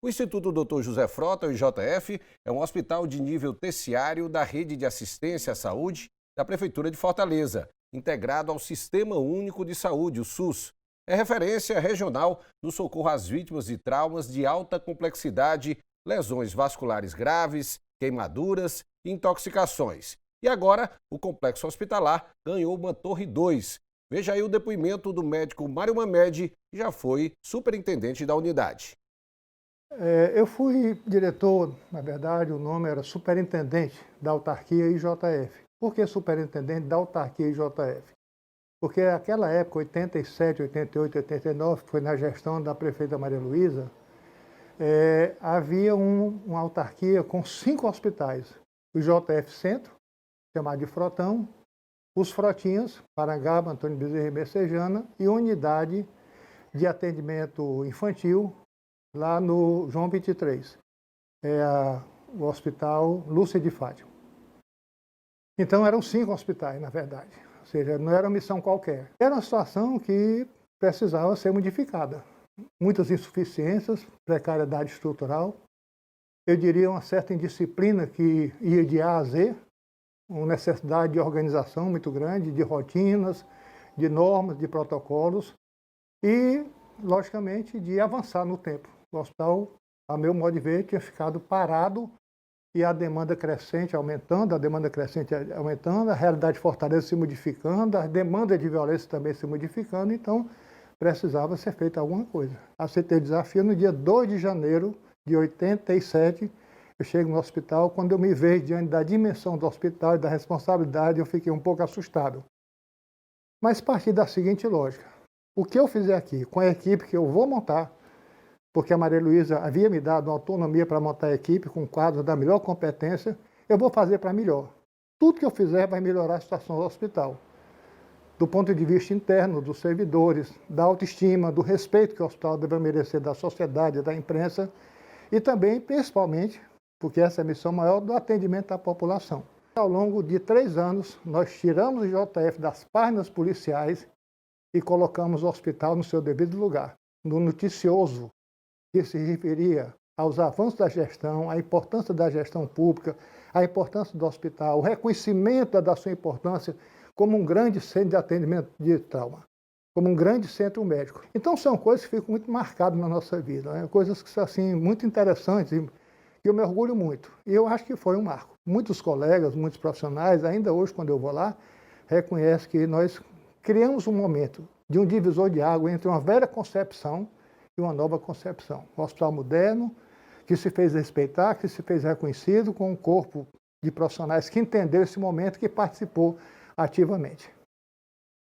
O Instituto Dr. José Frota, o IJF, é um hospital de nível terciário da Rede de Assistência à Saúde da Prefeitura de Fortaleza, integrado ao Sistema Único de Saúde, o SUS. É referência regional no socorro às vítimas de traumas de alta complexidade, lesões vasculares graves, queimaduras e intoxicações. E agora, o complexo hospitalar ganhou uma Torre 2. Veja aí o depoimento do médico Mário Mamed, que já foi superintendente da unidade. Eu fui diretor, na verdade, o nome era superintendente da autarquia IJF. Por que superintendente da autarquia IJF? Porque naquela época, 87, 88, 89, que foi na gestão da prefeita Maria Luísa, havia uma autarquia com 5 hospitais. O IJF Centro, chamado de Frotão, os Frotinhas, Parangaba, Antônio Bezerra e Messejana, e unidade de atendimento infantil, lá no João 23, o Hospital Lúcia de Fátima. Então eram 5 hospitais, na verdade, ou seja, não era uma missão qualquer. Era uma situação que precisava ser modificada. Muitas insuficiências, precariedade estrutural, eu diria uma certa indisciplina que ia de A a Z, uma necessidade de organização muito grande, de rotinas, de normas, de protocolos e, logicamente, de avançar no tempo. O hospital, a meu modo de ver, tinha ficado parado e a demanda crescente aumentando, a realidade de Fortaleza se modificando, a demanda de violência também se modificando, então precisava ser feita alguma coisa. Aceitei o desafio no dia 2 de janeiro de 87, eu chego no hospital, quando eu me vejo diante da dimensão do hospital e da responsabilidade, eu fiquei um pouco assustado. Mas parti da seguinte lógica, o que eu fizer aqui, com a equipe que eu vou montar, porque a Maria Luísa havia me dado uma autonomia para montar a equipe com quadros da melhor competência, eu vou fazer para melhor. Tudo que eu fizer vai melhorar a situação do hospital. Do ponto de vista interno, dos servidores, da autoestima, do respeito que o hospital deve merecer da sociedade, da imprensa e também, principalmente, porque essa é a missão maior, do atendimento à população. Ao longo de 3 anos, nós tiramos o IJF das páginas policiais e colocamos o hospital no seu devido lugar, no noticioso, que se referia aos avanços da gestão, à importância da gestão pública, à importância do hospital, o reconhecimento da sua importância como um grande centro de atendimento de trauma, como um grande centro médico. Então são coisas que ficam muito marcadas na nossa vida, né? Coisas que são assim, muito interessantes e que eu me orgulho muito. E eu acho que foi um marco. Muitos colegas, muitos profissionais, ainda hoje quando eu vou lá, reconhecem que nós criamos um momento de um divisor de água entre uma velha concepção e uma nova concepção. Um hospital moderno, que se fez respeitar, que se fez reconhecido, com um corpo de profissionais que entendeu esse momento e que participou ativamente.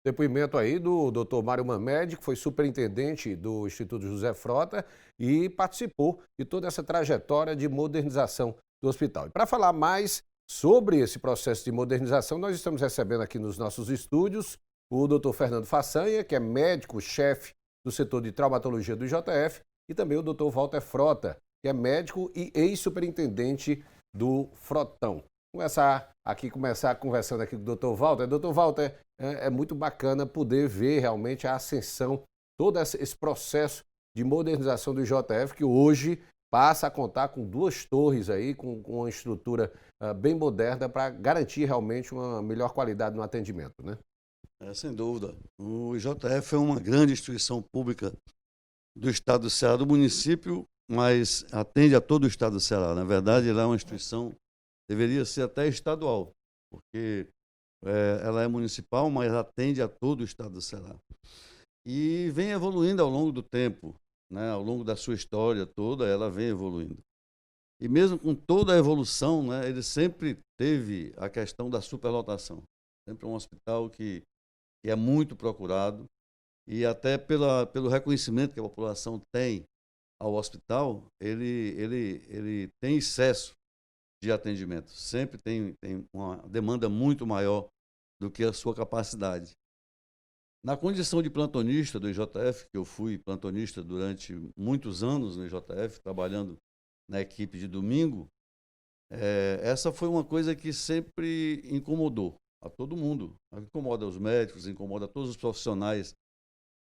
Depoimento aí do Dr. Mário Mamed, que foi superintendente do Instituto José Frota e participou de toda essa trajetória de modernização do hospital. E para falar mais sobre esse processo de modernização, nós estamos recebendo aqui nos nossos estúdios o Dr. Fernando Façanha, que é médico-chefe do setor de traumatologia do IJF, e também o Dr. Walter Frota, que é médico e ex-superintendente do Frotão. Começar conversando aqui com o Dr. Walter. Dr. Walter, é muito bacana poder ver realmente a ascensão, todo esse processo de modernização do IJF, que hoje passa a contar com 2 torres aí, com uma estrutura bem moderna para garantir realmente uma melhor qualidade no atendimento, né? Sem dúvida. O IJF é uma grande instituição pública do estado do Ceará, do município, mas atende a todo o estado do Ceará. Na verdade, ela é uma instituição, deveria ser até estadual, porque ela é municipal, mas atende a todo o estado do Ceará. E vem evoluindo ao longo do tempo, né? Ao longo da sua história toda, ela vem evoluindo. E mesmo com toda a evolução, né, ele sempre teve a questão da superlotação. Sempre um hospital que é muito procurado, e até pelo reconhecimento que a população tem ao hospital, ele tem excesso de atendimento. Sempre tem uma demanda muito maior do que a sua capacidade. Na condição de plantonista do IJF, que eu fui plantonista durante muitos anos no IJF, trabalhando na equipe de domingo, essa foi uma coisa que sempre incomodou a todo mundo. Incomoda os médicos, incomoda todos os profissionais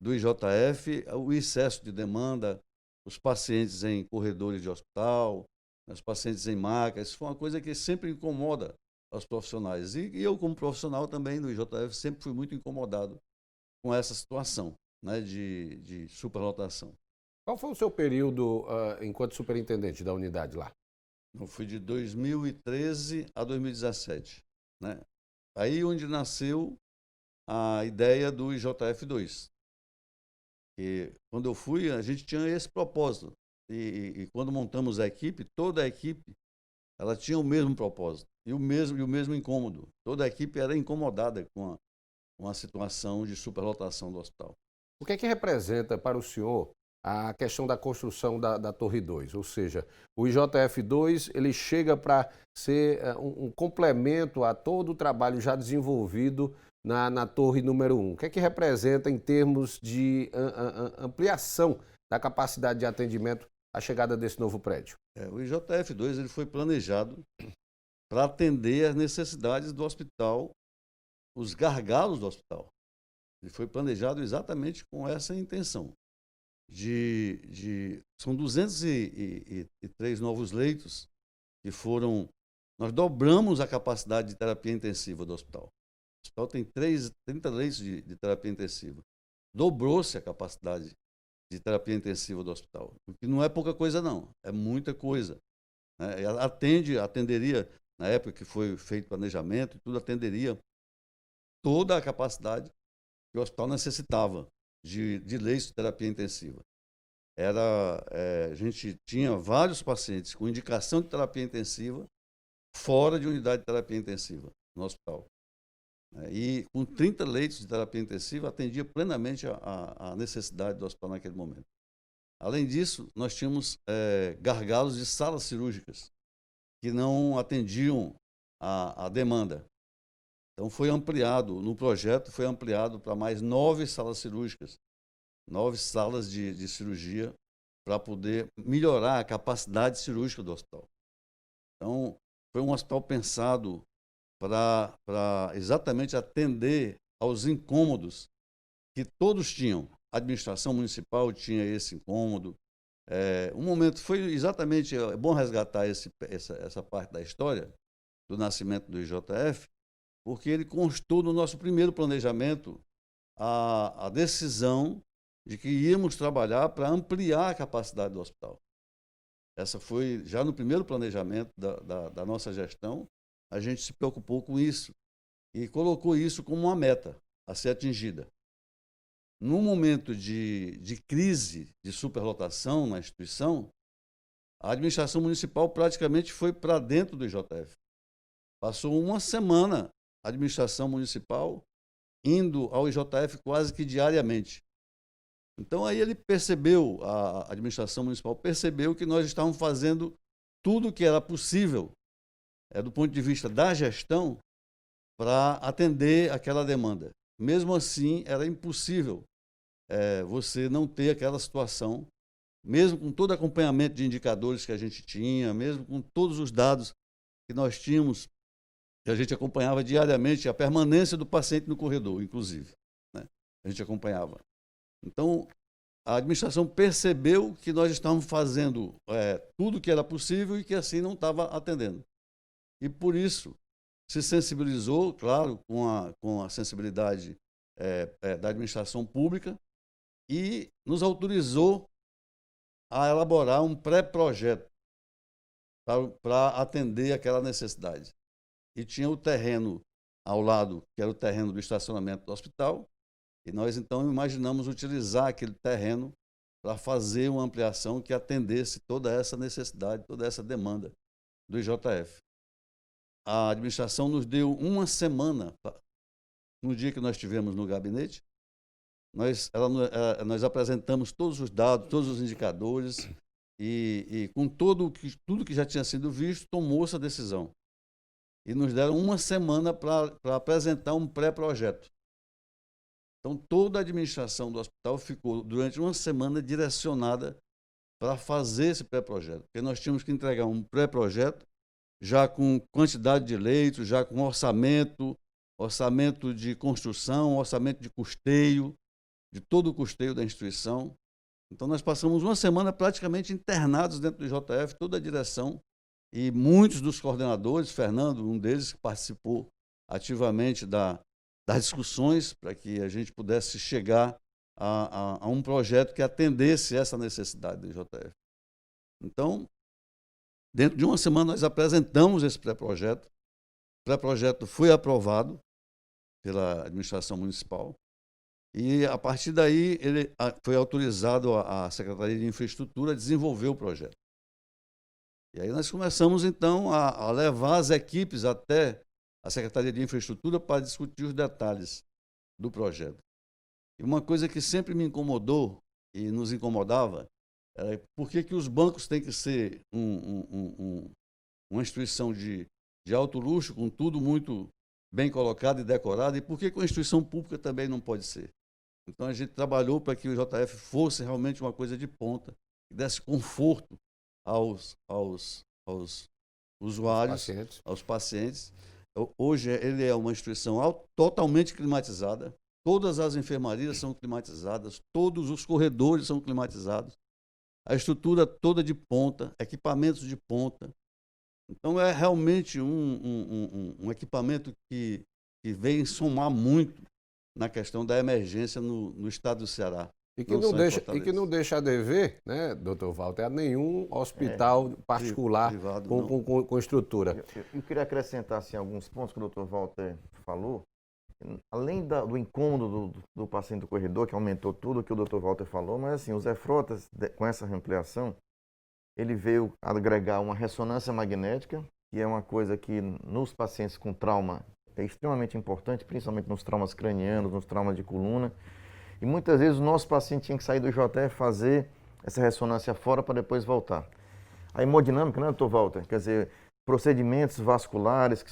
do IJF, o excesso de demanda, os pacientes em corredores de hospital, os pacientes em macas. Isso foi uma coisa que sempre incomoda os profissionais. E eu, como profissional também do IJF, sempre fui muito incomodado com essa situação, né, de superlotação. Qual foi o seu período enquanto superintendente da unidade lá? Eu fui de 2013 a 2017, né? Aí onde nasceu a ideia do IJF2. E quando eu fui, a gente tinha esse propósito. E quando montamos a equipe, toda a equipe ela tinha o mesmo propósito e o mesmo incômodo. Toda a equipe era incomodada com a situação de superlotação do hospital. O que é que representa para o senhor a questão da construção da Torre 2? Ou seja, o IJF2 ele chega para ser um complemento a todo o trabalho já desenvolvido na Torre número 1. O que é que representa em termos de ampliação da capacidade de atendimento a chegada desse novo prédio? O IJF2 ele foi planejado para atender as necessidades do hospital, os gargalos do hospital. Ele foi planejado exatamente com essa intenção. São 203 novos leitos que foram... Nós dobramos a capacidade de terapia intensiva do hospital. O hospital tem 30 leitos de terapia intensiva. Dobrou-se a capacidade de terapia intensiva do hospital. O que não é pouca coisa, não. É muita coisa. Né? Atenderia, na época que foi feito o planejamento, tudo atenderia toda a capacidade que o hospital necessitava de leitos de terapia intensiva. A gente tinha vários pacientes com indicação de terapia intensiva fora de unidade de terapia intensiva no hospital. E com 30 leitos de terapia intensiva, atendia plenamente a necessidade do hospital naquele momento. Além disso, nós tínhamos gargalos de salas cirúrgicas que não atendiam a demanda. Então, no projeto, foi ampliado para mais 9 salas cirúrgicas, 9 salas de cirurgia, para poder melhorar a capacidade cirúrgica do hospital. Então, foi um hospital pensado para exatamente atender aos incômodos que todos tinham. A administração municipal tinha esse incômodo. Um momento foi exatamente, é bom resgatar essa parte da história do nascimento do IJF, porque ele constou no nosso primeiro planejamento a decisão de que íamos trabalhar para ampliar a capacidade do hospital. Essa foi, já no primeiro planejamento da nossa gestão, a gente se preocupou com isso e colocou isso como uma meta a ser atingida. Num momento de crise, de superlotação na instituição, a administração municipal praticamente foi para dentro do IJF. Passou uma semana a administração municipal indo ao IJF quase que diariamente. Então aí ele percebeu, a administração municipal percebeu que nós estávamos fazendo tudo o que era possível do ponto de vista da gestão, para atender aquela demanda. Mesmo assim, era impossível você não ter aquela situação, mesmo com todo o acompanhamento de indicadores que a gente tinha, mesmo com todos os dados que nós tínhamos, que a gente acompanhava diariamente, a permanência do paciente no corredor, inclusive, né? A gente acompanhava. Então, a administração percebeu que nós estávamos fazendo tudo o que era possível e que assim não estava atendendo. E por isso se sensibilizou, claro, com a sensibilidade da administração pública e nos autorizou a elaborar um pré-projeto para atender aquela necessidade. E tinha o terreno ao lado, que era o terreno do estacionamento do hospital, e nós então imaginamos utilizar aquele terreno para fazer uma ampliação que atendesse toda essa necessidade, toda essa demanda do IJF. A administração nos deu uma semana, no dia que nós estivemos no gabinete, nós apresentamos todos os dados, todos os indicadores, e com tudo que já tinha sido visto, tomou-se a decisão. E nos deram uma semana para apresentar um pré-projeto. Então, toda a administração do hospital ficou, durante uma semana, direcionada para fazer esse pré-projeto. Porque nós tínhamos que entregar um pré-projeto já com quantidade de leitos, já com orçamento de construção, orçamento de custeio, de todo o custeio da instituição. Então, nós passamos uma semana praticamente internados dentro do JF, toda a direção, e muitos dos coordenadores, Fernando, um deles, que participou ativamente das discussões para que a gente pudesse chegar a um projeto que atendesse essa necessidade do JF. Então, dentro de uma semana, nós apresentamos esse pré-projeto. O pré-projeto foi aprovado pela administração municipal e, a partir daí, ele foi autorizado a Secretaria de Infraestrutura a desenvolver o projeto. E aí nós começamos, então, a levar as equipes até a Secretaria de Infraestrutura para discutir os detalhes do projeto. E uma coisa que sempre me incomodou e nos incomodava era por que os bancos têm que ser uma instituição de alto luxo, com tudo muito bem colocado e decorado, e por que uma instituição pública também não pode ser? Então a gente trabalhou para que o JF fosse realmente uma coisa de ponta, que desse conforto aos usuários, aos pacientes. Hoje ele é uma instituição totalmente climatizada, todas as enfermarias são climatizadas, todos os corredores são climatizados, a estrutura toda de ponta, equipamentos de ponta. Então é realmente um equipamento que vem somar muito na questão da emergência no estado do Ceará. E que não deixa a dever, né, doutor Walter, a nenhum hospital particular privado, com estrutura. Eu queria acrescentar assim, alguns pontos que o doutor Walter falou. Além do incômodo do paciente do corredor, que aumentou tudo o que o doutor Walter falou, mas assim, o Zé Frotas, com essa ampliação, ele veio agregar uma ressonância magnética, que é uma coisa que nos pacientes com trauma é extremamente importante, principalmente nos traumas cranianos, nos traumas de coluna. E muitas vezes o nosso paciente tinha que sair do JF fazer essa ressonância fora para depois voltar. A hemodinâmica, né, doutor Walter? Quer dizer, procedimentos vasculares que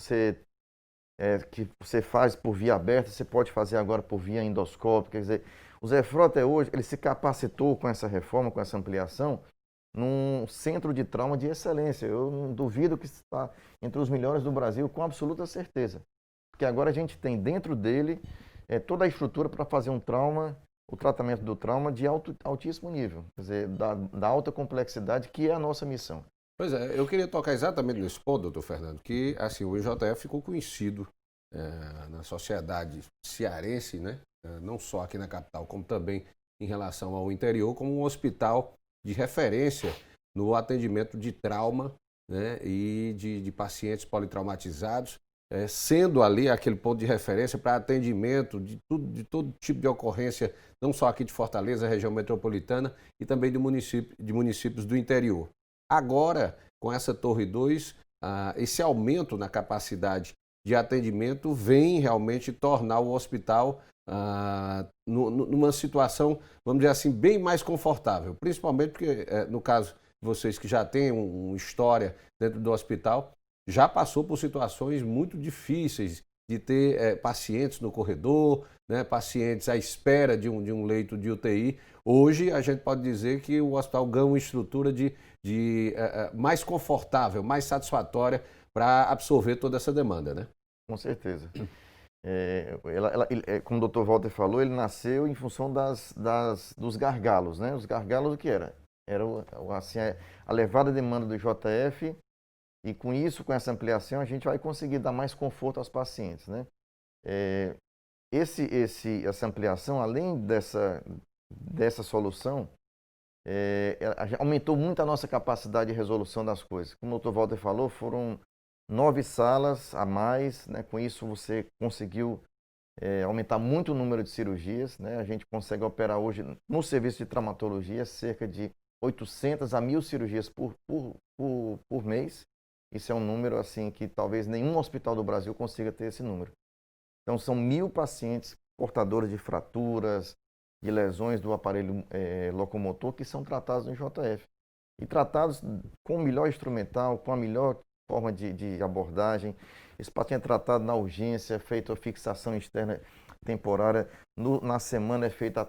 você faz por via aberta, você pode fazer agora por via endoscópica. Quer dizer, o Zé Frota hoje, ele se capacitou com essa reforma, com essa ampliação, num centro de trauma de excelência. Eu não duvido que está entre os melhores do Brasil, com absoluta certeza. Porque agora a gente tem dentro dele toda a estrutura para fazer o tratamento do trauma de altíssimo nível, quer dizer, da alta complexidade, que é a nossa missão. Pois é, eu queria tocar exatamente nesse ponto, doutor Fernando, que assim, o IJF ficou conhecido na sociedade cearense, né? Não só aqui na capital, como também em relação ao interior, como um hospital de referência no atendimento de trauma, né? E de pacientes politraumatizados, sendo ali aquele ponto de referência para atendimento de todo tipo de ocorrência, não só aqui de Fortaleza, região metropolitana, e também de municípios do interior. Agora, com essa Torre 2, esse aumento na capacidade de atendimento vem realmente tornar o hospital numa situação, vamos dizer assim, bem mais confortável. Principalmente porque, no caso de vocês que já têm uma história dentro do hospital, já passou por situações muito difíceis de ter pacientes no corredor, né, pacientes à espera de um leito de UTI. Hoje, a gente pode dizer que o hospital ganha uma estrutura mais confortável, mais satisfatória para absorver toda essa demanda, né? Com certeza. Como o Dr. Walter falou, ele nasceu em função dos gargalos, né? Os gargalos, o que era? Era assim, a elevada demanda do JF, e com isso, com essa ampliação, a gente vai conseguir dar mais conforto aos pacientes, né? Essa ampliação, além dessa solução, aumentou muito a nossa capacidade de resolução das coisas. Como o Dr. Walter falou, foram 9 salas a mais, né? Com isso você conseguiu aumentar muito o número de cirurgias, né? A gente consegue operar hoje no serviço de traumatologia cerca de 800 a 1.000 cirurgias por mês. Isso é um número assim que talvez nenhum hospital do Brasil consiga ter esse número. Então são 1.000 pacientes portadores de fraturas, de lesões do aparelho locomotor que são tratados no JF. E tratados com o melhor instrumental, com a melhor forma de abordagem. Esse paciente é tratado na urgência, feita a fixação externa temporária. Na semana é feita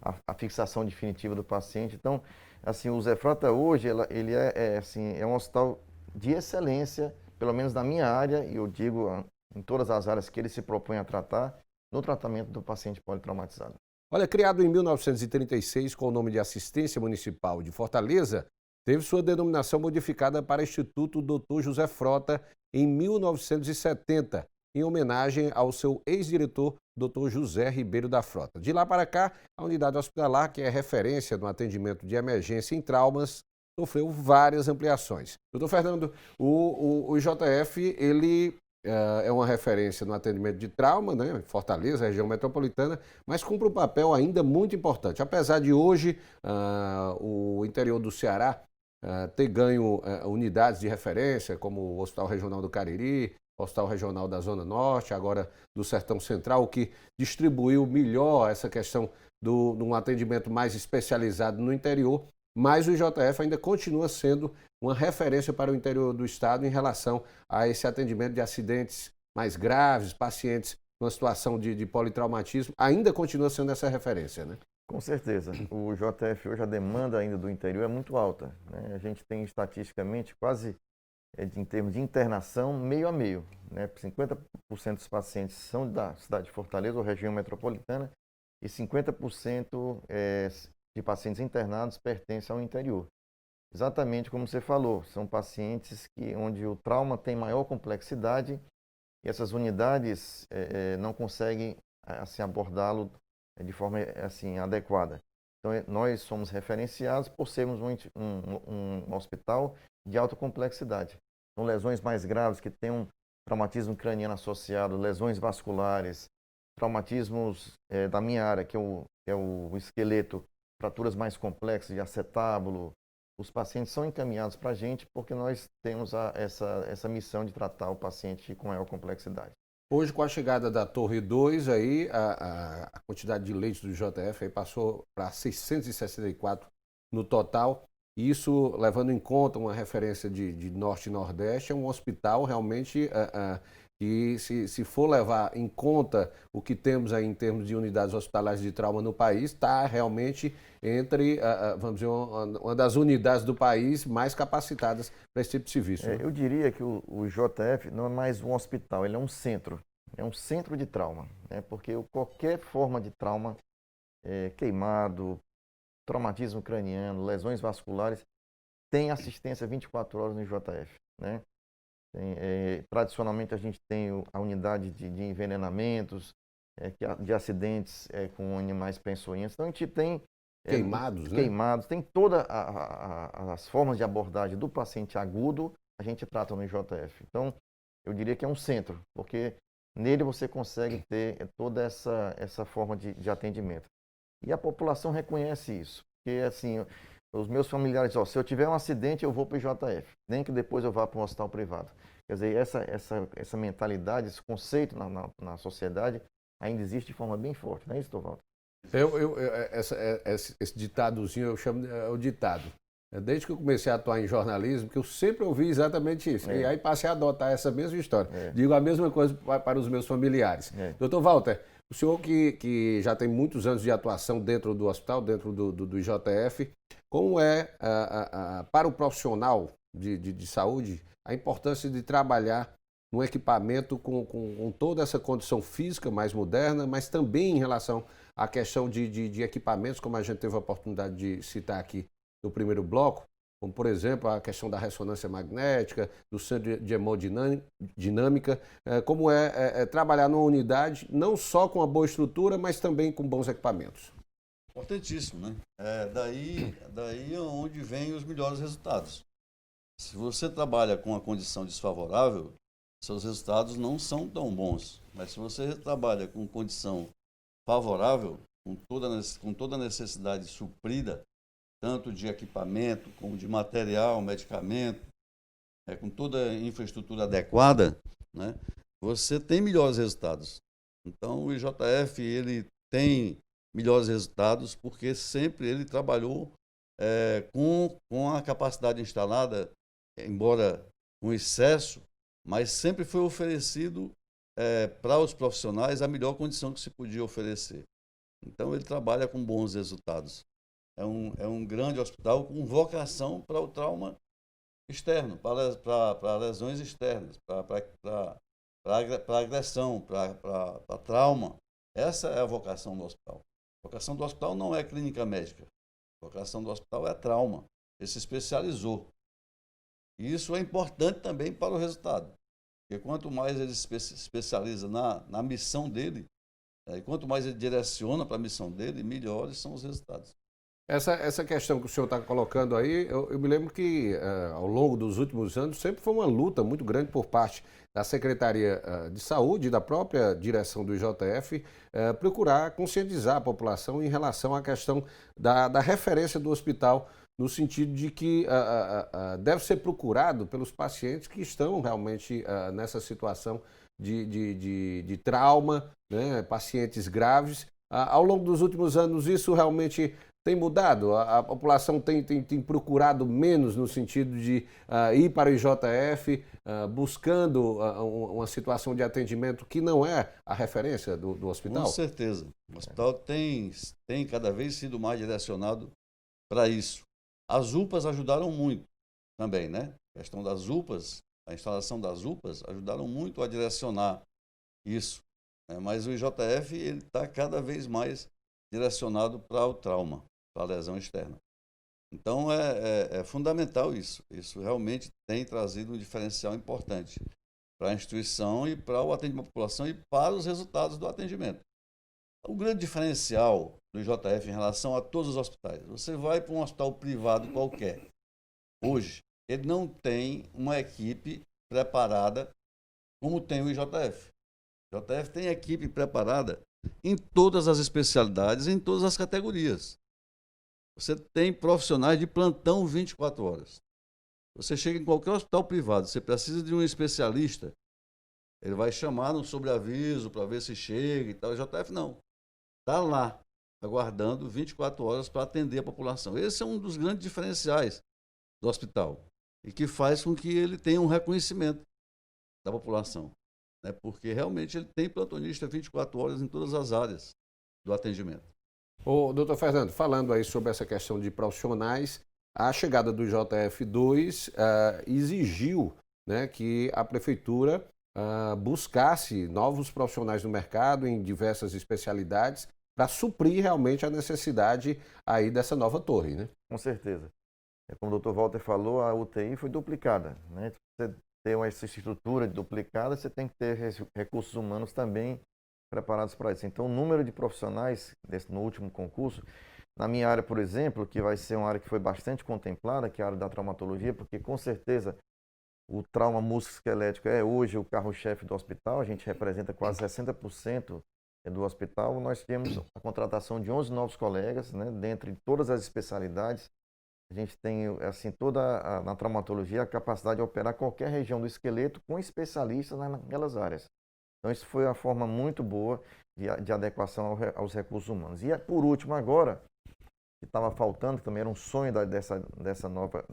a fixação definitiva do paciente. Então, assim, o Zé Frota hoje, ele é um hospital de excelência, pelo menos na minha área, e eu digo em todas as áreas que ele se propõe a tratar, no tratamento do paciente politraumatizado. Olha, criado em 1936 com o nome de Assistência Municipal de Fortaleza, teve sua denominação modificada para Instituto Dr. José Frota em 1970, em homenagem ao seu ex-diretor, Dr. José Ribeiro da Frota. De lá para cá, a unidade hospitalar, que é referência no atendimento de emergência em traumas, sofreu várias ampliações. Doutor Fernando, o IJF, ele é uma referência no atendimento de trauma, né, em Fortaleza, região metropolitana, mas cumpre um papel ainda muito importante. Apesar de hoje o interior do Ceará ter ganho unidades de referência, como o Hospital Regional do Cariri, Hospital Regional da Zona Norte, agora do Sertão Central, o que distribuiu melhor essa questão de um atendimento mais especializado no interior, mas o IJF ainda continua sendo uma referência para o interior do estado em relação a esse atendimento de acidentes mais graves, pacientes numa situação de politraumatismo, ainda continua sendo essa referência, né? Com certeza. O IJF hoje, a demanda ainda do interior é muito alta, né? A gente tem estatisticamente quase, em termos de internação, meio a meio, né? 50% dos pacientes são da cidade de Fortaleza ou região metropolitana e 50% de pacientes internados pertencem ao interior. Exatamente como você falou, são pacientes onde o trauma tem maior complexidade e essas unidades não conseguem assim, abordá-lo de forma assim, adequada. Então, nós somos referenciados por sermos um hospital de alta complexidade. São lesões mais graves que têm um traumatismo craniano associado, lesões vasculares, traumatismos da minha área, que é o esqueleto, fraturas mais complexas de acetábulo. Os pacientes são encaminhados para a gente porque nós temos essa missão de tratar o paciente com maior complexidade. Hoje, com a chegada da Torre 2, aí, a quantidade de leitos do IJF aí passou para 664 no total. Isso, levando em conta uma referência de Norte e Nordeste, é um hospital realmente que, se for levar em conta o que temos aí em termos de unidades hospitalares de trauma no país, está realmente entre, vamos dizer, uma das unidades do país mais capacitadas para esse tipo de serviço. Né? Eu diria que o IJF não é mais um hospital, ele é um centro de trauma, né? Porque qualquer forma de trauma, queimado, traumatismo craniano, lesões vasculares, tem assistência 24 horas no IJF, né? Tradicionalmente a gente tem a unidade de envenenamentos, de acidentes com animais peçonhentos. Então a gente tem queimados, né? Queimados, tem todas as formas de abordagem do paciente agudo, a gente trata no IJF. Então eu diria que é um centro, porque nele você consegue ter toda essa forma de atendimento. E a população reconhece isso, porque assim, os meus familiares, se eu tiver um acidente eu vou para o IJF, nem que depois eu vá para um hospital privado. Quer dizer, essa mentalidade, esse conceito na sociedade ainda existe de forma bem forte, não é isso, Dr. Walter? Esse ditadozinho eu chamo o ditado. Desde que eu comecei a atuar em jornalismo, que eu sempre ouvi exatamente isso. E aí passei a adotar essa mesma história. Digo a mesma coisa para os meus familiares. Dr. Walter, o senhor que já tem muitos anos de atuação dentro do hospital, dentro do IJF, como é para o profissional de saúde a importância de trabalhar num equipamento com toda essa condição física mais moderna, mas também em relação à questão de equipamentos, como a gente teve a oportunidade de citar aqui no primeiro bloco, como, por exemplo, a questão da ressonância magnética, do centro de hemodinâmica, como é trabalhar numa unidade não só com uma boa estrutura, mas também com bons equipamentos. Importantíssimo, né? Daí é onde vem os melhores resultados. Se você trabalha com uma condição desfavorável, seus resultados não são tão bons. Mas se você trabalha com condição favorável, com toda a necessidade suprida, tanto de equipamento como de material, medicamento, com toda a infraestrutura adequada, né, você tem melhores resultados. Então o IJF ele tem melhores resultados porque sempre ele trabalhou com a capacidade instalada, embora com excesso, mas sempre foi oferecido para os profissionais a melhor condição que se podia oferecer. Então ele trabalha com bons resultados. É um grande hospital com vocação para o trauma externo, para lesões externas, para agressão, para trauma. Essa é a vocação do hospital. A vocação do hospital não é clínica médica. A vocação do hospital é trauma. Ele se especializou. E isso é importante também para o resultado. Porque quanto mais ele se especializa na missão dele, e quanto mais ele direciona para a missão dele, melhores são os resultados. Essa questão que o senhor está colocando aí, eu me lembro que ao longo dos últimos anos sempre foi uma luta muito grande por parte da Secretaria de Saúde e da própria direção do IJF procurar conscientizar a população em relação à questão da referência do hospital, no sentido de que deve ser procurado pelos pacientes que estão realmente nessa situação de trauma, né, pacientes graves. Ao longo dos últimos anos isso realmente tem mudado? A população tem procurado menos no sentido de ir para o IJF, buscando uma situação de atendimento que não é a referência do hospital? Com certeza. O hospital tem cada vez sido mais direcionado para isso. As UPAs ajudaram muito também, né? A questão das UPAs, a instalação das UPAs ajudaram muito a direcionar isso. Né? Mas o IJF está cada vez mais direcionado para o trauma, para a lesão externa. Então é fundamental isso. Isso realmente tem trazido um diferencial importante para a instituição e para o atendimento da população e para os resultados do atendimento. O grande diferencial do IJF em relação a todos os hospitais, você vai para um hospital privado qualquer, hoje, ele não tem uma equipe preparada como tem o IJF. O IJF tem equipe preparada em todas as especialidades, em todas as categorias. Você tem profissionais de plantão 24 horas. Você chega em qualquer hospital privado, você precisa de um especialista, ele vai chamar no sobreaviso para ver se chega e tal. O IJF não. Está lá, aguardando 24 horas para atender a população. Esse é um dos grandes diferenciais do hospital e que faz com que ele tenha um reconhecimento da população, né? Porque realmente ele tem plantonista 24 horas em todas as áreas do atendimento. Ô, doutor Fernando, falando aí sobre essa questão de profissionais, a chegada do IJF2 exigiu, né, que a prefeitura buscasse novos profissionais no mercado em diversas especialidades para suprir realmente a necessidade aí dessa nova torre, né? Com certeza. Como o doutor Walter falou, a UTI foi duplicada, né? Você ter essa estrutura duplicada, você tem que ter recursos humanos também preparados para isso. Então, o número de profissionais no último concurso, na minha área, por exemplo, que vai ser uma área que foi bastante contemplada, que é a área da traumatologia, porque com certeza o trauma musculoesquelético é hoje o carro-chefe do hospital, a gente representa quase 60% do hospital. Nós temos a contratação de 11 novos colegas, né, dentre todas as especialidades. A gente tem, assim, na traumatologia, a capacidade de operar qualquer região do esqueleto com especialistas naquelas áreas. Então, isso foi uma forma muito boa de adequação aos recursos humanos. E, por último, agora, que estava faltando, que também era um sonho dessa nova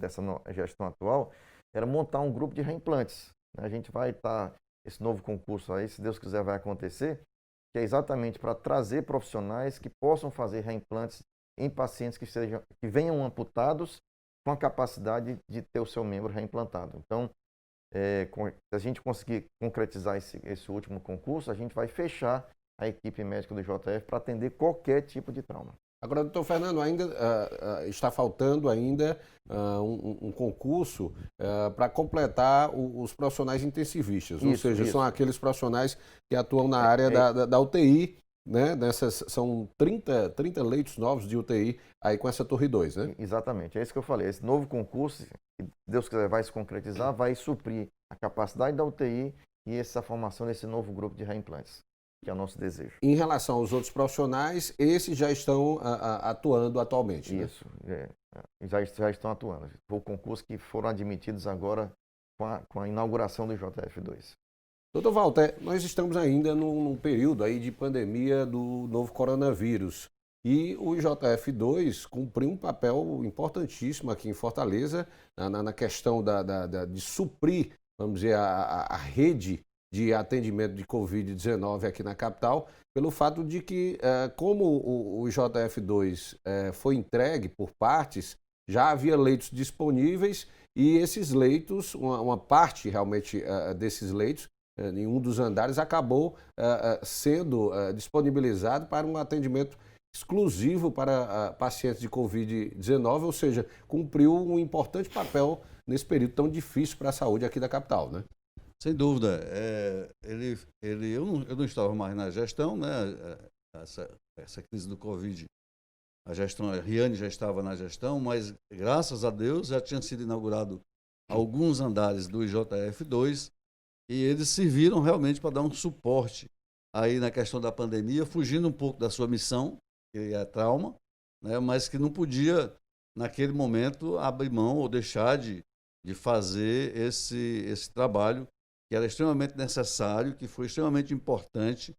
gestão atual, era montar um grupo de reimplantes. A gente vai estar, esse novo concurso aí, se Deus quiser, vai acontecer, que é exatamente para trazer profissionais que possam fazer reimplantes em pacientes que venham amputados com a capacidade de ter o seu membro reimplantado. Então, se a gente conseguir concretizar esse último concurso, a gente vai fechar a equipe médica do IJF para atender qualquer tipo de trauma. Agora, doutor Fernando, ainda está faltando ainda um concurso para completar os profissionais intensivistas, ou seja, são aqueles profissionais que atuam na área da UTI, né? São 30 leitos novos de UTI aí com essa Torre 2, né? Exatamente, é isso que eu falei. Esse novo concurso, se Deus quiser, vai se concretizar, vai suprir a capacidade da UTI e essa formação desse novo grupo de reimplantes, que é o nosso desejo. Em relação aos outros profissionais, esses já estão atuando atualmente, né? Isso, já estão atuando. Foi o concurso que foram admitidos agora com a inauguração do IJF2. Doutor Walter, nós estamos ainda num período aí de pandemia do novo coronavírus e o IJF2 cumpriu um papel importantíssimo aqui em Fortaleza na questão de suprir, vamos dizer, a rede de atendimento de Covid-19 aqui na capital, pelo fato de que, como o IJF2 foi entregue por partes, já havia leitos disponíveis e esses leitos, uma parte realmente desses leitos, em um dos andares, acabou sendo disponibilizado para um atendimento exclusivo para pacientes de Covid-19, ou seja, cumpriu um importante papel nesse período tão difícil para a saúde aqui da capital, né? Sem dúvida. Eu não estava mais na gestão, né? Essa crise do Covid, a Riane já estava na gestão, mas graças a Deus já tinha sido inaugurado alguns andares do IJF2 e eles serviram realmente para dar um suporte aí na questão da pandemia, fugindo um pouco da sua missão, que é trauma, né? Mas que não podia, naquele momento, abrir mão ou deixar de fazer esse trabalho que era extremamente necessário, que foi extremamente importante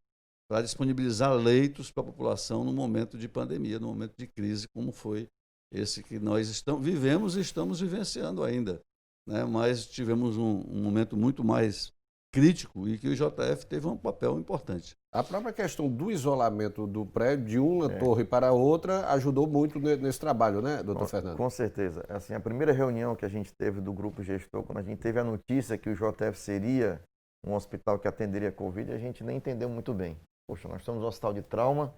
para disponibilizar leitos para a população no momento de pandemia, no momento de crise, como foi esse que nós vivemos e estamos vivenciando ainda, né? Mas tivemos um momento muito mais crítico e que o IJF teve um papel importante. A própria questão do isolamento do prédio, de uma torre para outra, ajudou muito nesse trabalho, né, doutor Fernando? Com certeza. Assim, a primeira reunião que a gente teve do grupo gestor, quando a gente teve a notícia que o IJF seria um hospital que atenderia Covid, a gente nem entendeu muito bem. Poxa, nós estamos no hospital de trauma,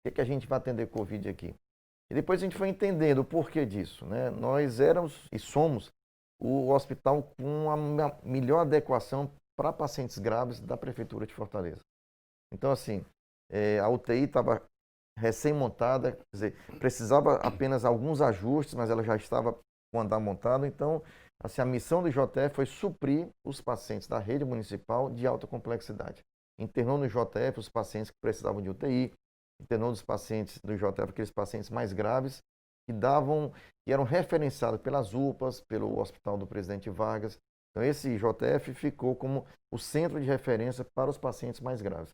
por que a gente vai atender Covid aqui? E depois a gente foi entendendo o porquê disso, né? Nós éramos e somos o hospital com a melhor adequação para pacientes graves da Prefeitura de Fortaleza. Então, assim, a UTI estava recém-montada, quer dizer, precisava apenas alguns ajustes, mas ela já estava com o andar montado. Então, assim, a missão do IJF foi suprir os pacientes da rede municipal de alta complexidade. Internou no IJF os pacientes que precisavam de UTI, internou os pacientes do IJF aqueles pacientes mais graves que eram referenciados pelas UPAs, pelo Hospital do Presidente Vargas. Então, esse IJF ficou como o centro de referência para os pacientes mais graves.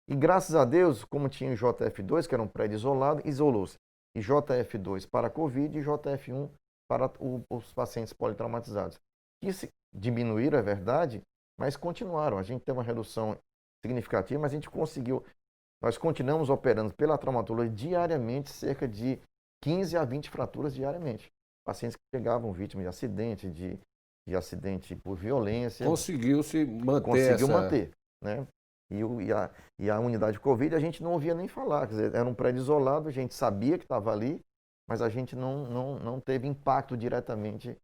E graças a Deus, como tinha o IJF2, que era um prédio isolado, isolou-se. IJF2 para a Covid e IJF1 para os pacientes politraumatizados. Que se diminuíram, é verdade, mas continuaram. A gente teve uma redução significativa, mas a gente conseguiu. Nós continuamos operando pela traumatologia diariamente, cerca de 15 a 20 fraturas diariamente. Pacientes que pegavam vítimas de acidente por violência. Conseguiu manter, né? E a unidade de Covid a gente não ouvia nem falar, quer dizer, era um prédio isolado, a gente sabia que estava ali, mas a gente não teve impacto diretamente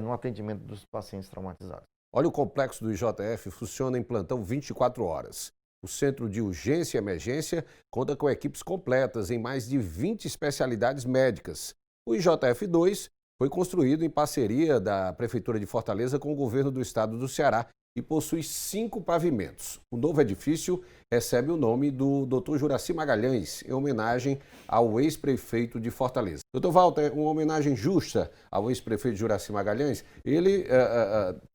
no atendimento dos pacientes traumatizados. Olha, o complexo do IJF funciona em plantão 24 horas. O Centro de Urgência e Emergência conta com equipes completas em mais de 20 especialidades médicas. O IJF2 foi construído em parceria da Prefeitura de Fortaleza com o governo do estado do Ceará e possui 5 pavimentos. O novo edifício recebe o nome do Dr. Juracy Magalhães, em homenagem ao ex-prefeito de Fortaleza. Dr. Walter, uma homenagem justa ao ex-prefeito Juracy Magalhães. Ele,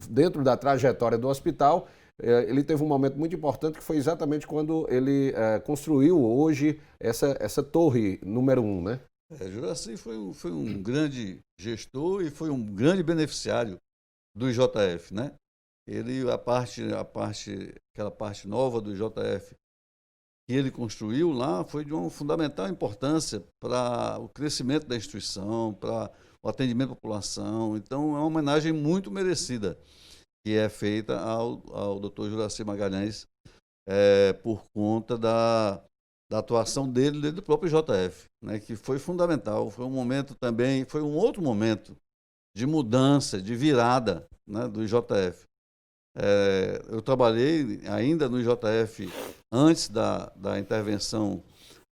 dentro da trajetória do hospital, ele teve um momento muito importante que foi exatamente quando ele construiu hoje essa torre número 1, né? Juracy foi um grande gestor e foi um grande beneficiário do IJF, né? Ele, aquela parte nova do IJF que ele construiu lá foi de uma fundamental importância para o crescimento da instituição, para o atendimento à população. Então, é uma homenagem muito merecida que é feita ao Dr. Juracy Magalhães por conta da atuação dele dentro do próprio IJF, né, que foi fundamental. Foi um momento também, foi um outro momento de mudança, de virada, né, do IJF. Eu trabalhei ainda no IJF antes da intervenção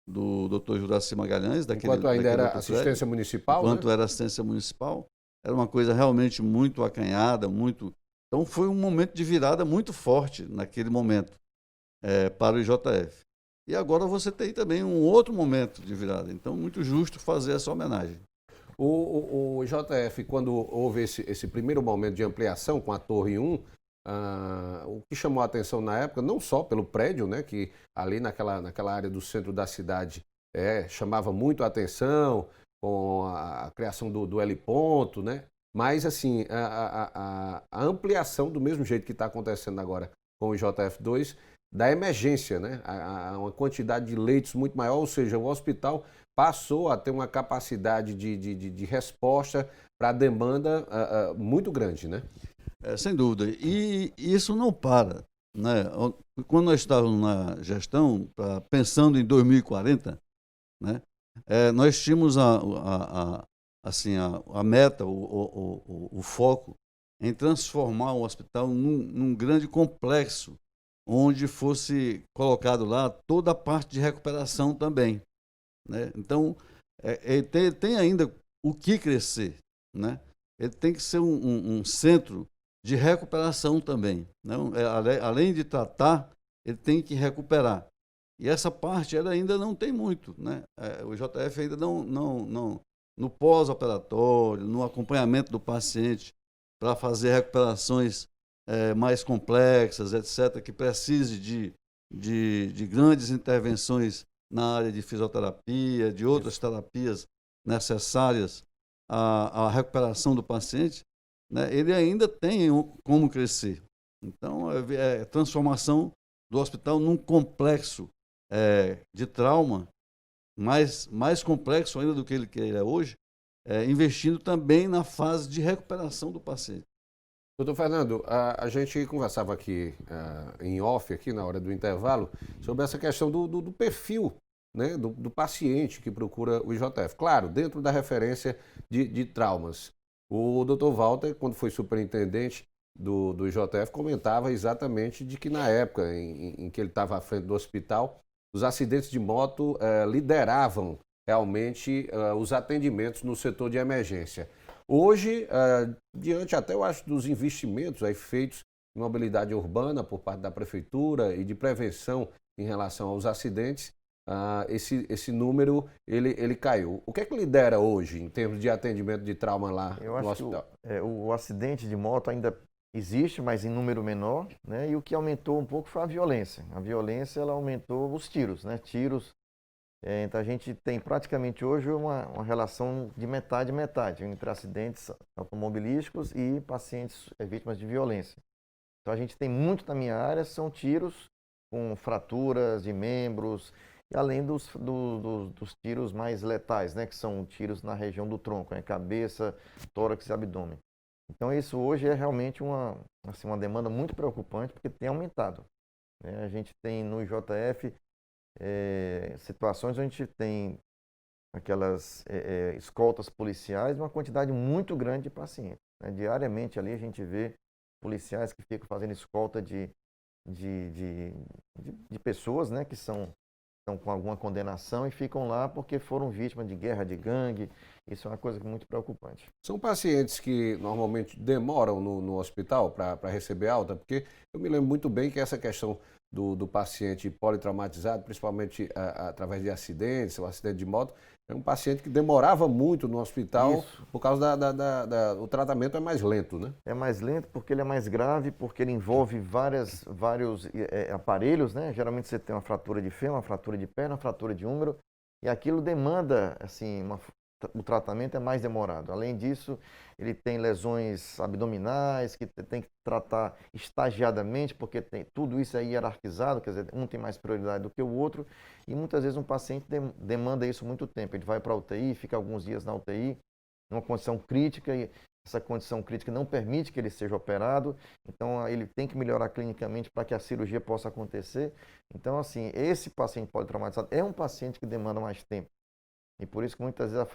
do Dr. Juracy Magalhães. Enquanto ainda era assistência municipal? Enquanto era assistência municipal. Era uma coisa realmente muito acanhada, muito... Então foi um momento de virada muito forte naquele momento para o IJF. E agora você tem também um outro momento de virada. Então, muito justo fazer essa homenagem. O IJF, quando houve esse primeiro momento de ampliação com a Torre 1, o que chamou a atenção na época, não só pelo prédio, né, que ali naquela área do centro da cidade chamava muito a atenção, com a criação do heliponto, né? Mas, assim, a ampliação, do mesmo jeito que está acontecendo agora com o IJF2, da emergência, né? Uma quantidade de leitos muito maior, ou seja, o hospital passou a ter uma capacidade de resposta para a demanda muito grande, né? Sem dúvida. E isso não para, né? Quando nós estávamos na gestão, pensando em 2040, né? nós tínhamos assim, a meta, o foco em transformar o hospital num grande complexo, onde fosse colocado lá toda a parte de recuperação também, né? Então, ele tem ainda o que crescer, né? Ele tem que ser um centro de recuperação também, né? Além de tratar, ele tem que recuperar. E essa parte ela ainda não tem muito, né? O JF ainda não no pós-operatório, no acompanhamento do paciente, para fazer recuperações mais complexas, etc., que precise de grandes intervenções na área de fisioterapia, de outras terapias necessárias à recuperação do paciente, né? Ele ainda tem como crescer. Então, transformação do hospital num complexo de trauma, mais complexo ainda do que ele é hoje, investindo também na fase de recuperação do paciente. Doutor Fernando, a gente conversava aqui em off, aqui na hora do intervalo, sobre essa questão do perfil, né, do paciente que procura o IJF. Claro, dentro da referência de traumas. O doutor Walter, quando foi superintendente do IJF, comentava exatamente de que na época em que ele estava à frente do hospital, os acidentes de moto lideravam realmente os atendimentos no setor de emergência. Hoje, diante até, eu acho, dos investimentos aí feitos em mobilidade urbana por parte da prefeitura e de prevenção em relação aos acidentes, esse número ele caiu. O que é que lidera hoje em termos de atendimento de trauma lá no hospital? O acidente de moto ainda existe, mas em número menor, né? E o que aumentou um pouco foi a violência. A violência ela aumentou os tiros, né? Tiros. Então a gente tem praticamente hoje uma relação de metade entre acidentes automobilísticos e pacientes vítimas de violência. Então a gente tem muito na minha área, são tiros com fraturas de membros, e além dos tiros mais letais, né? Que são tiros na região do tronco, né? Cabeça, tórax e abdômen. Então isso hoje é realmente uma demanda muito preocupante, porque tem aumentado, né? A gente tem no IJF situações onde a gente tem aquelas escoltas policiais, uma quantidade muito grande de pacientes, né? Diariamente ali a gente vê policiais que ficam fazendo escolta de pessoas, né, que estão com alguma condenação e ficam lá porque foram vítimas de guerra de gangue. Isso é uma coisa muito preocupante. São pacientes que normalmente demoram no hospital para receber alta, porque eu me lembro muito bem que essa questão do paciente politraumatizado, principalmente através de acidentes, o acidente de moto, é um paciente que demorava muito no hospital. Isso. Por causa o tratamento é mais lento, né? É mais lento porque ele é mais grave, porque ele envolve vários aparelhos, né? Geralmente você tem uma fratura de fêmur, uma fratura de perna, uma fratura de úmero, e aquilo demanda, assim, o tratamento é mais demorado. Além disso, ele tem lesões abdominais que tem que tratar estagiadamente, porque tudo isso é hierarquizado, quer dizer, um tem mais prioridade do que o outro, e muitas vezes um paciente demanda isso muito tempo. Ele vai para a UTI, fica alguns dias na UTI, numa condição crítica, e essa condição crítica não permite que ele seja operado, então ele tem que melhorar clinicamente para que a cirurgia possa acontecer. Então, assim, esse paciente politraumatizado é um paciente que demanda mais tempo. E por isso que muitas vezes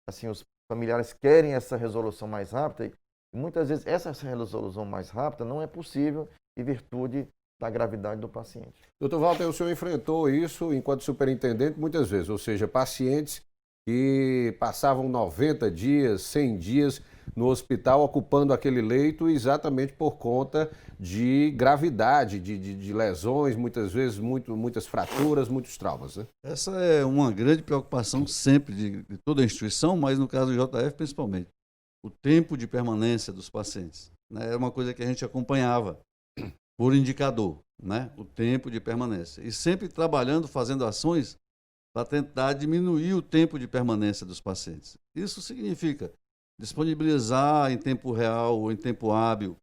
assim, os familiares querem essa resolução mais rápida e muitas vezes essa resolução mais rápida não é possível em virtude da gravidade do paciente. Doutor Walter, o senhor enfrentou isso enquanto superintendente muitas vezes, ou seja, pacientes que passavam 90 dias, 100 dias no hospital ocupando aquele leito exatamente por conta de gravidade, de lesões, muitas vezes muitas fraturas, muitos traumas, né? Essa é uma grande preocupação sempre de toda a instituição, mas no caso do JF principalmente. O tempo de permanência dos pacientes, né? Era uma coisa que a gente acompanhava por indicador, né? O tempo de permanência. E sempre trabalhando, fazendo ações para tentar diminuir o tempo de permanência dos pacientes. Isso significa disponibilizar em tempo real ou em tempo hábil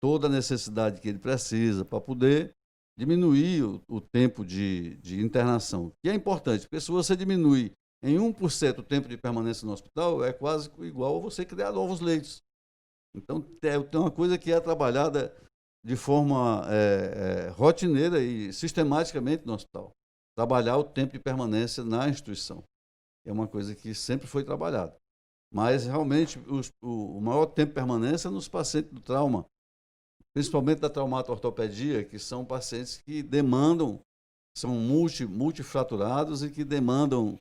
toda a necessidade que ele precisa para poder diminuir o tempo de internação, que é importante, porque se você diminui em 1% o tempo de permanência no hospital, é quase igual a você criar novos leitos. Então, tem uma coisa que é trabalhada de forma rotineira e sistematicamente no hospital, trabalhar o tempo de permanência na instituição. é uma coisa que sempre foi trabalhada. Mas, realmente, o maior tempo de permanência é nos pacientes do trauma, principalmente da traumato-ortopedia, que são pacientes que demandam, são multifraturados e que demandam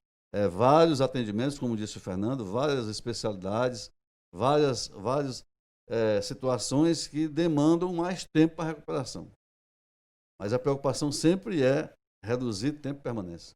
vários atendimentos, como disse o Fernando, várias especialidades, várias situações que demandam mais tempo para a recuperação. Mas a preocupação sempre é reduzir o tempo de permanência.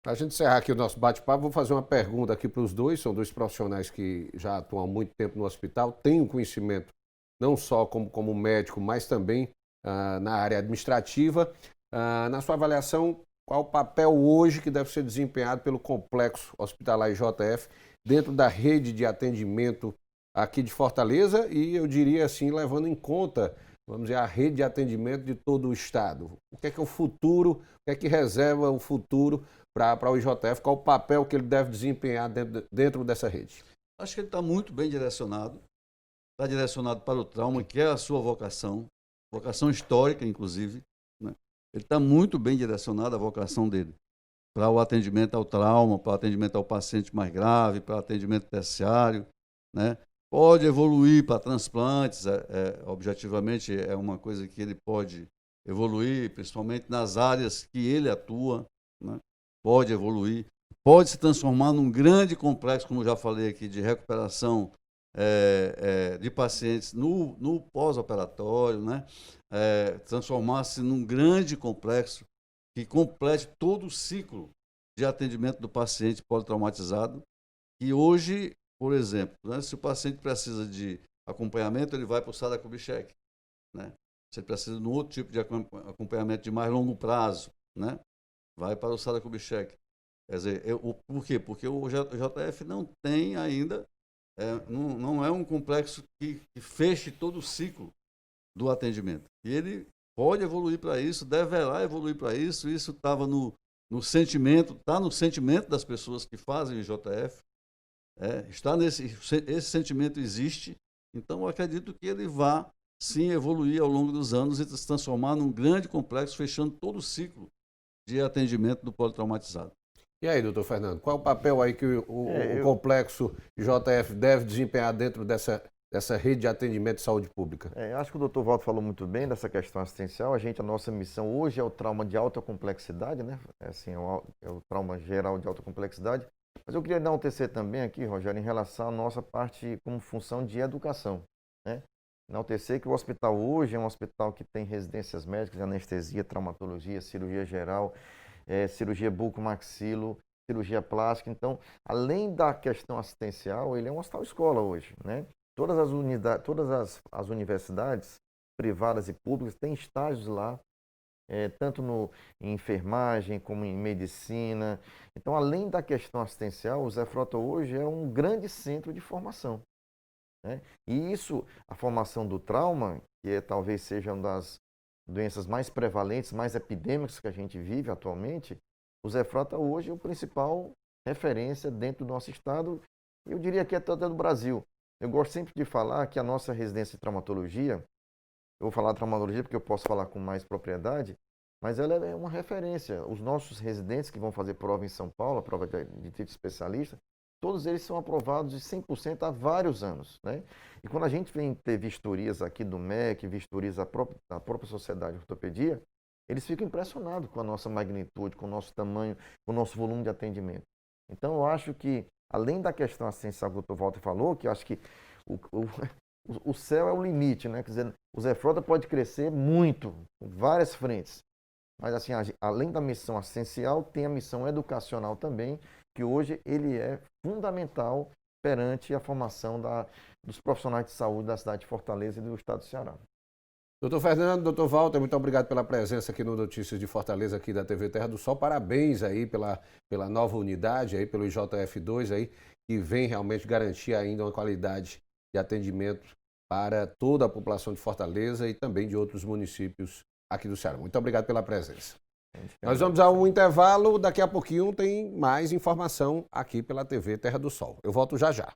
Para a gente encerrar aqui o nosso bate-papo, vou fazer uma pergunta aqui para os dois. São dois profissionais que já atuam há muito tempo no hospital, têm um conhecimento não só como médico, mas também na área administrativa. Na sua avaliação, qual o papel hoje que deve ser desempenhado pelo Complexo Hospitalar IJF dentro da rede de atendimento aqui de Fortaleza e, eu diria assim, levando em conta, vamos dizer, a rede de atendimento de todo o Estado? O que é o futuro, o que é que reserva o futuro para o IJF? Qual o papel que ele deve desempenhar dentro dessa rede? Acho que ele está muito bem direcionado. Está direcionado para o trauma, que é a sua vocação histórica, inclusive. Né? Ele está muito bem direcionado, a vocação dele, para o atendimento ao trauma, para o atendimento ao paciente mais grave, para o atendimento terciário. Né? Pode evoluir para transplantes, objetivamente é uma coisa que ele pode evoluir, principalmente nas áreas que ele atua. Né? Pode evoluir, pode se transformar num grande complexo, como já falei aqui, de recuperação de pacientes no pós-operatório, né? Transformar-se num grande complexo que complete todo o ciclo de atendimento do paciente politraumatizado. E hoje, por exemplo, né, se o paciente precisa de acompanhamento, ele vai para o Sada Kubitschek. Né? Se ele precisa de um outro tipo de acompanhamento de mais longo prazo, né? Vai para o Sada Kubitschek. Quer dizer, por quê? Porque o JF não tem ainda, não é um complexo que feche todo o ciclo do atendimento. E ele pode evoluir para isso, deverá evoluir para isso. Isso estava no sentimento, está no sentimento das pessoas que fazem o JF. Esse sentimento existe. Então, eu acredito que ele vá, sim, evoluir ao longo dos anos e se transformar num grande complexo, fechando todo o ciclo de atendimento do politraumatizado. E aí, doutor Fernando, qual é o papel aí que o Complexo JF deve desempenhar dentro dessa rede de atendimento de saúde pública? Acho que o doutor Walter falou muito bem dessa questão assistencial. A nossa missão hoje é o trauma de alta complexidade, né? É o trauma geral de alta complexidade. Mas eu queria dar um TC também aqui, Rogério, em relação à nossa parte como função de educação, né? Enaltecer que o hospital hoje é um hospital que tem residências médicas de anestesia, traumatologia, cirurgia geral, cirurgia bucomaxilo, cirurgia plástica. Então, além da questão assistencial, ele é um hospital-escola hoje, né? Todas as universidades privadas e públicas têm estágios lá, tanto em enfermagem como em medicina. Então, além da questão assistencial, o Zé Frota hoje é um grande centro de formação. Né? E isso, a formação do trauma, que talvez seja uma das doenças mais prevalentes, mais epidêmicas que a gente vive atualmente, o Zé Frota hoje é o principal referência dentro do nosso estado, e eu diria que até do Brasil. Eu gosto sempre de falar que a nossa residência de traumatologia, eu vou falar de traumatologia porque eu posso falar com mais propriedade, mas ela é uma referência. Os nossos residentes que vão fazer prova em São Paulo, a prova de título especialista, todos eles são aprovados de 100% há vários anos, né? E quando a gente vem ter vistorias aqui do MEC, vistorias da própria Sociedade de Ortopedia, eles ficam impressionados com a nossa magnitude, com o nosso tamanho, com o nosso volume de atendimento. Então, eu acho que, além da questão assistencial que o Dr. Walter falou, que eu acho que o céu é o limite, né? Quer dizer, o Zé Frota pode crescer muito, em várias frentes. Mas, assim, além da missão assistencial, tem a missão educacional também, que hoje ele é fundamental perante a formação dos profissionais de saúde da cidade de Fortaleza e do estado do Ceará. Doutor Fernando, doutor Walter, muito obrigado pela presença aqui no Notícias de Fortaleza, aqui da TV Terra do Sol. Parabéns aí pela nova unidade, aí, pelo IJF2, aí, que vem realmente garantir ainda uma qualidade de atendimento para toda a população de Fortaleza e também de outros municípios aqui do Ceará. Muito obrigado pela presença. Nós vamos a um intervalo, daqui a pouquinho tem mais informação aqui pela TV Terra do Sol. Eu volto já já.